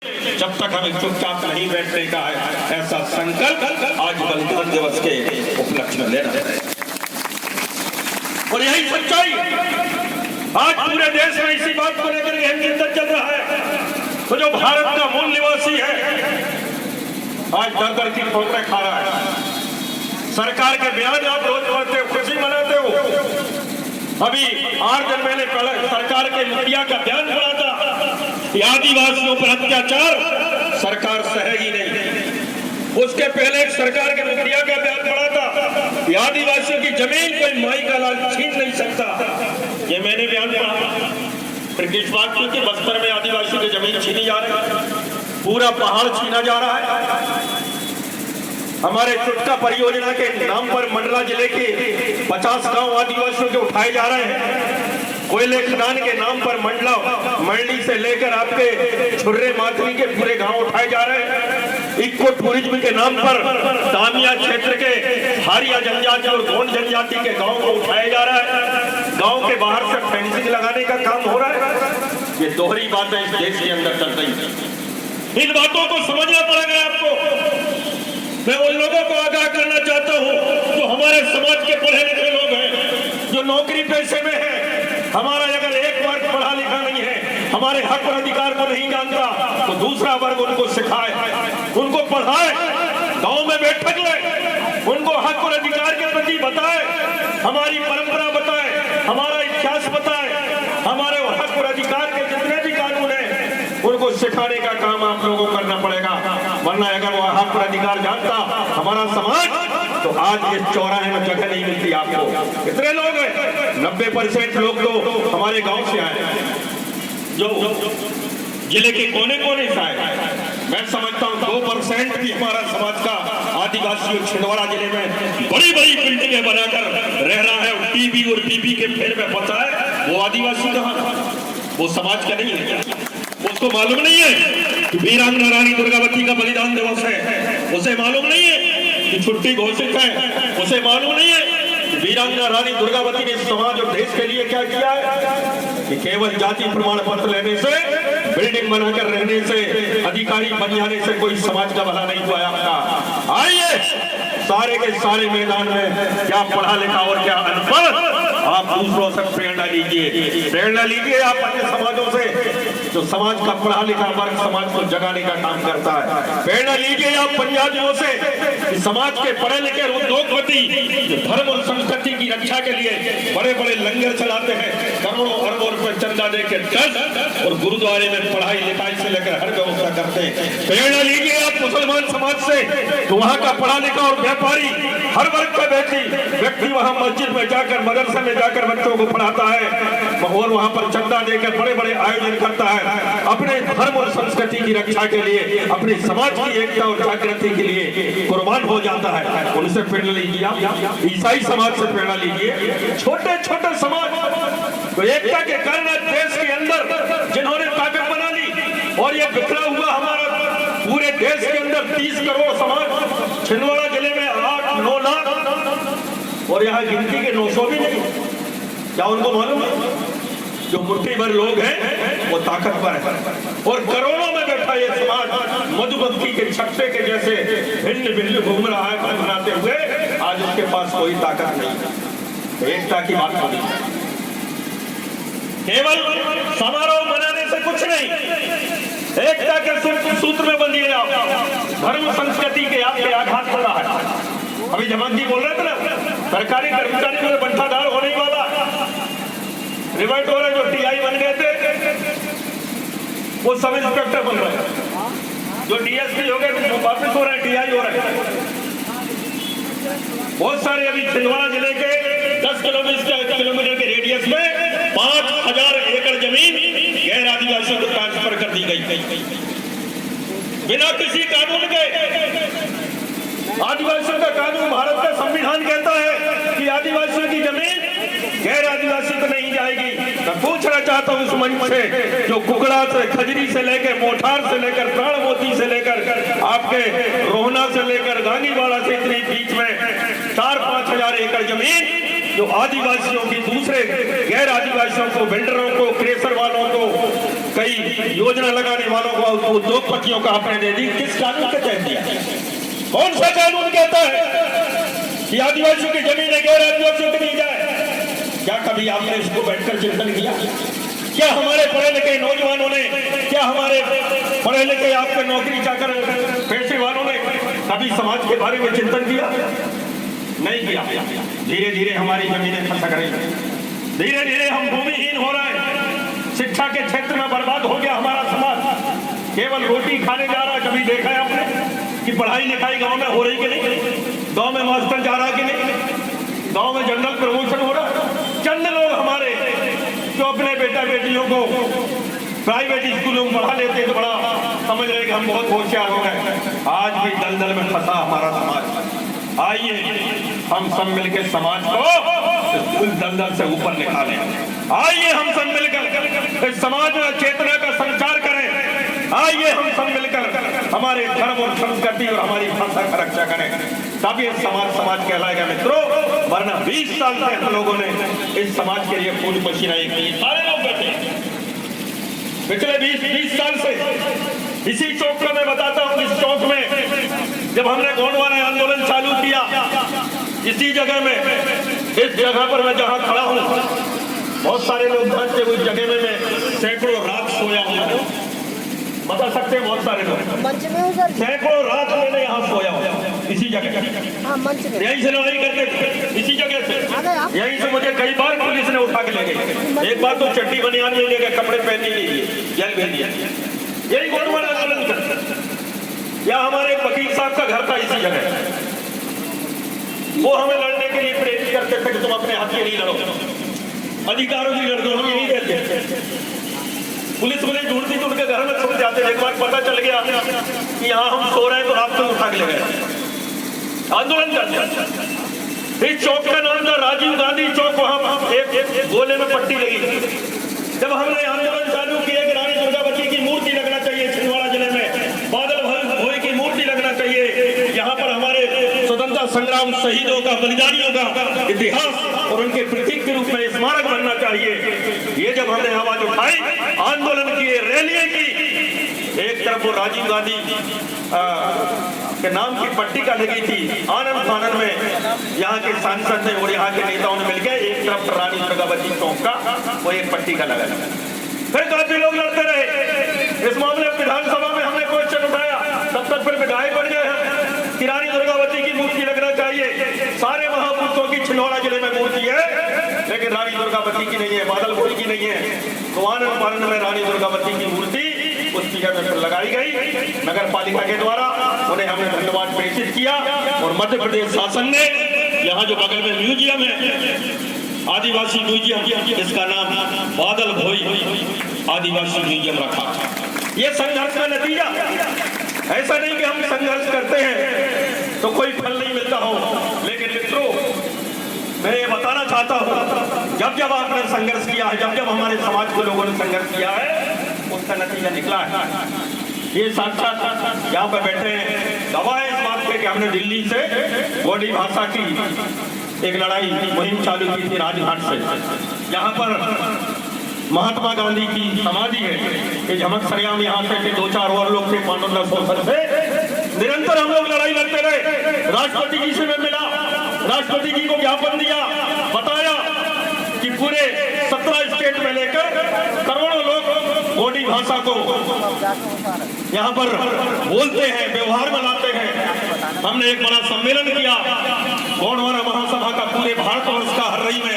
जब तक हमें चुपचाप नहीं बैठने का है, ऐसा संकल्प आज बलिदान दिवस के उपलक्ष्य में लेना है। और यही सच्चाई आज पूरे देश में इसी बात को लेकर के चिंतन चल रहा है। तो जो भारत का मूल निवासी है आज दर दर की ठोकरें खा रहा है। सरकार के बयान आप रोज पढ़ते हो, खुशी मनाते हो। अभी 8 दिन पहले सरकार के मुखिया का बयान पड़ा था, आदिवासियों पर अत्याचार सरकार सहेगी नहीं। उसके पहले एक सरकार के मुखिया का बयान पड़ा था कि आदिवासियों की जमीन कोई माई का लाल छीन नहीं सकता। ये मैंने बयान पढ़ा। फिर किस बात की कि बस्तर में आदिवासियों की जमीन छीनी जा रही है, पूरा पहाड़ छीना जा रहा है। हमारे चुटका परियोजना के नाम पर मंडला जिले के 50 गांव आदिवासियों के उठाए जा रहे हैं। कोयले खदान के नाम पर मंडली से लेकर आपके छुर्रे माथली के पूरे गांव उठाए जा रहे हैं। इको टूरिज्म के नाम पर तामिया क्षेत्र के हारिया जनजाति और गोंड जनजाति के गांव को उठाया जा रहा है। गांव के बाहर से फेंसिंग लगाने का काम हो रहा है। ये दोहरी बातें इस देश के अंदर चल रही है। इन बातों को समझना पड़ेगा आपको। मैं उन लोगों को आगाह करना चाहता हूं जो हमारे समाज के पढ़े लिखे लोग हैं, जो नौकरी पेशे में हैं। हमारा अगर एक वर्ग पढ़ा लिखा नहीं है, हमारे हक और अधिकार को नहीं जानता, तो दूसरा वर्ग उनको सिखाए, उनको पढ़ाए, गांव में बैठक ले, उनको हक और अधिकार के प्रति बताए, हमारी परंपरा बताए, हमारा इतिहास बताए, हमारे हक और अधिकार के जितने भी कानून है उनको सिखाने का काम आप लोगों को करना पड़ेगा। वरना अगर वो हक और अधिकार जानता हमारा समाज, तो आज इस चौराहे में जगह नहीं मिलती आपको। कितने लोग हैं? 90% लोग तो हमारे गांव से आए, जो जिले के कोने कोने से आए। मैं समझता हूँ 2% भी हमारा समाज का आदिवासी छिंदवाड़ा जिले में बड़ी बड़ी बिल्डिंगें बनाकर रह रहा है, टीबी और पीपी के फेर में फंसा है। वो आदिवासी कहाँ? वो समाज का नहीं है। उसको मालूम नहीं है कि वीरांगना रानी दुर्गावती का बलिदान दिवस है। उसे मालूम नहीं है कि छुट्टी घोषित है। उसे मालूम नहीं है कि वीरांगना रानी दुर्गावती ने समाज और देश के लिए क्या किया है। कि केवल जाति प्रमाण पत्र लेने से, बिल्डिंग बनाकर रहने से, अधिकारी बन जाने से कोई समाज का भला नहीं हुआ है आपका। आइए सारे के सारे मैदान में, क्या पढ़ा लिखा और क्या अनपढ़, आप दूसरों से प्रेरणा लीजिए। प्रेरणा लीजिए आप अन्य समाजों से, जो समाज का पढ़ा लिखा वर्ग समाज को जगाने का काम करता है। प्रेरणा लीजिए आप पंजाबियों से, कि समाज के पढ़े लिखे उद्योगपति जो धर्म और संस्कृति की रक्षा के लिए बड़े बड़े लंगर चलाते हैं, करोड़ों अरबों रुपए चंदा देकर ट्रस्ट और गुरुद्वारे में पढ़ाई लिखाई से लेकर हर व्यवस्था करते हैं। प्रेरणा लीजिए आप मुसलमान समाज से, तो वहाँ का पढ़ा लिखा और व्यापारी हर वर्ग का व्यक्ति वहाँ मस्जिद में जाकर, मदरसे में जाकर बच्चों को पढ़ाता है और वहाँ पर चंदा देकर बड़े बड़े आयोजन करता है। अपने धर्म और संस्कृति की रक्षा के लिए, अपने समाज की एकता और जागृति के लिए कुर्बान हो जाता है। उनसे प्रेरणा लीजिए आप। ईसाई समाज से प्रेरणा लीजिए। छोटे छोटे समाज तो एकता के कारण देश के अंदर जिन्होंने ताकत बना ली, और ये बिखरा हुआ हमारा पूरे देश के अंदर 30 करोड़ समाज, छिंदवाड़ा जिले में 8-9 लाख, और यहाँ गिनती के 900 भी नहीं। क्या उनको मालूम है? जो मुट्ठी भर लोग हैं वो ताकतवर है, और करोड़ों में बैठा ये समाज मधुमक्खी के छत्ते के जैसे भिन्न भिन्न घूम रहा है घर बनाते हुए। आज उसके पास कोई ताकत नहीं। एकता की बात होगी, केवल समारोह मनाने से कुछ नहीं। एकता के सूत्र में बंधिए आप। धर्म संस्कृति के आपके आघात पड़ रहा है। अभी जमान जी बोल रहे थे ना, सरकारी कर्मचारी में बंटाधार होने ही वाला, रिवर्ट हो रहे, जो टीआई बन गए थे वो सब इंस्पेक्टर बन रहे हैं, जो डीएसपी हो गए वो वापस हो रहे हैं, टीआई हो रहे हैं। बहुत सारे अभी छिंदवाड़ा जिले के 10 किलोमीटर के रेडियस में 5000 एकड़ जमीन गैर आदिवासियों को ट्रांसफर कर दी गई बिना किसी कानून के। आदिवासियों का कानून, भारत का संविधान कहता है कि आदिवासियों की जमीन गैर आदिवासी को नहीं जाएगी। मैं पूछना चाहता हूँ इस मंच से, जो कुकड़ा से, खजरी से लेकर, मोठार से लेकर, प्राण मोती से लेकर, आपके रोहना से लेकर गांगीवाड़ा से इतनी बीच में 4-5 हजार एकड़ जमीन जो आदिवासियों की, दूसरे गैर आदिवासियों को, बिल्डरों को, क्रेशर वालों को, कई योजना लगाने वालों को, उद्योगपतियों को आपने दे दी। किस कानून के तहत दिया? कौन सा कानून कहता है कि आदिवासियों की जमीनें गैर आदिवासियों को दी जाए? क्या कभी आपने इसको बैठकर चिंतन किया? क्या हमारे पढ़े लिखे नौजवानों ने, क्या हमारे पढ़े लिखे आपके नौकरी चाकर पेशे वालों ने कभी समाज के बारे में चिंतन किया? नहीं किया। धीरे धीरे हमारी जमीनें खसक रही हैं, धीरे धीरे हम भूमिहीन हो रहे हैं, शिक्षा के क्षेत्र में बर्बाद हो गया हमारा समाज, केवल रोटी खाने जा रहा है। कभी देखा है आपने कि पढ़ाई लिखाई गांव में हो रही कि नहीं? गांव में मास्टर जा रहा कि नहीं? गांव में जनरल प्रमोशन हो रहा? चंद लोग हमारे जो अपने बेटा बेटियों को प्राइवेट स्कूलों में पढ़ा लेते तो बड़ा समझ रहे कि हम बहुत होशियार हो गए। आज भी दलदल में फंसा हमारा समाज। आइए हम सब मिलकर समाज को इस दलदल से ऊपर निकालें। आइए हम सब मिलकर इस समाज में चेतना का संचार करें। आइए हम सब मिलकर हमारे धर्म और संस्कृति और हमारी भाषा का रक्षा करें, तभी समाज कहलाएगा मित्रों। वरना 20 साल से हम लोगों ने इस समाज के लिए खून पसीना एक की, सारे लोग बैठे पिछले 20 साल से इसी चौक में। मैं बताता हूँ, इस चौक में जब हमने गोंडवाना आंदोलन चालू किया, इसी जगह में, इस जगह पर मैं जहाँ खड़ा हूँ, बहुत सारे लोग जानते उस जगह में मैं सैकड़ों रात सोया हूँ। बता सकते हैं बहुत सारे लोग, सैकड़ों रात मैंने यहाँ सोया हूँ इसी जगह। यहीं से लड़ाई करते थे, इसी जगह से। यहीं से मुझे कई बार पुलिस ने उठा के ले गई। एक बार तो चड्डी बनियान में ले गए, कपड़े पहन नहीं लिए, जेल भेज दिया। यही गोंडवाना आंदोलन था। या हमारे वकील साहब का घर था इसी जगह। वो हमें लड़ने के लिए प्रेरित करते थे कि तुम अपने हक के लिए लड़ो, अधिकारों की लड़ो। हम यही कहते। पुलिस वाले ढूंढती तो उनके घर में छुप जाते। एक बार पता चल गया कि यहाँ हम सो रहे हैं तो रात को उठा के ले गए। आंदोलन करते। इस चौक का नाम था राजीव गांधी चौक। वहां एक गोले में पट्टी लगी। जब हमने आंदोलन चालू किया कि रानी दुर्गावती की मूर्ति लगना चाहिए छिंदवाड़ा जिले में, बादल भोई की मूर्ति लगना चाहिए, यहाँ पर हमारे स्वतंत्रता संग्राम शहीदों का, बलिदानियों का इतिहास और उनके प्रतीक के रूप में स्मारक बनना चाहिए। ये जब हमने आवाज उठाई, आंदोलन किए, रैलियां की, एक तरफ वो राजीव गांधी के नाम की पट्टी का लगी थी, आनंद फानन में यहाँ के सांसद ने और यहाँ के नेताओं ने मिलकर एक तरफ रानी दुर्गावती चौक का वो एक पट्टी का लगा। फिर काफी लोग लड़ते रहे इस मामले में। विधानसभा में हमने क्वेश्चन उठाया, तब तक फिर विधायक बन गए हैं कि रानी दुर्गावती की मूर्ति लगना चाहिए। सारे महापुरुषों की छिंदवाड़ा जिले में मूर्ति है, लेकिन रानी दुर्गावती की नहीं है, बादल भोई की नहीं है। तो आनंद फानन में रानी दुर्गावती की मूर्ति उस जगह में लगाई गई। नगर पालिका के द्वारा उन्हें हमने धन्यवाद प्रेषित किया। और मध्य प्रदेश शासन ने यहाँ जो बगल में म्यूजियम है, आदिवासी म्यूजियम, इसका नाम बादल भोई आदिवासी म्यूजियम रखा। ये संघर्ष का नतीजा। ऐसा नहीं कि हम संघर्ष करते हैं तो कोई फल नहीं मिलता हो, लेकिन मित्रों मैं ये बताना चाहता हूँ, जब जब आपने संघर्ष किया है, जब जब हमारे समाज के लोगों ने संघर्ष किया है, उसका नतीजा निकला है। ये साक्षात यहाँ पर बैठे हैं गवाह है इस बात के कि हमने दिल्ली से गोंडी भाषा की एक लड़ाई मुहिम चालू की थी राजघाट से। यहाँ पर महात्मा गांधी की समाधि है, ये झमक सरियाम यहाँ से 2-4 और लोग थे, पांडुरंग सोसर से। निरंतर हम लोग लड़ाई लड़ते रहे। राष्ट्रपति जी से मैं मिला, राष्ट्रपति जी को ज्ञापन दिया, बताया कि पूरे 17 स्टेट में लेकर करोड़ों लोग गोंडी भाषा को यहाँ पर बोलते हैं, व्यवहार में लाते हैं। हमने एक बड़ा सम्मेलन किया गोंडवाना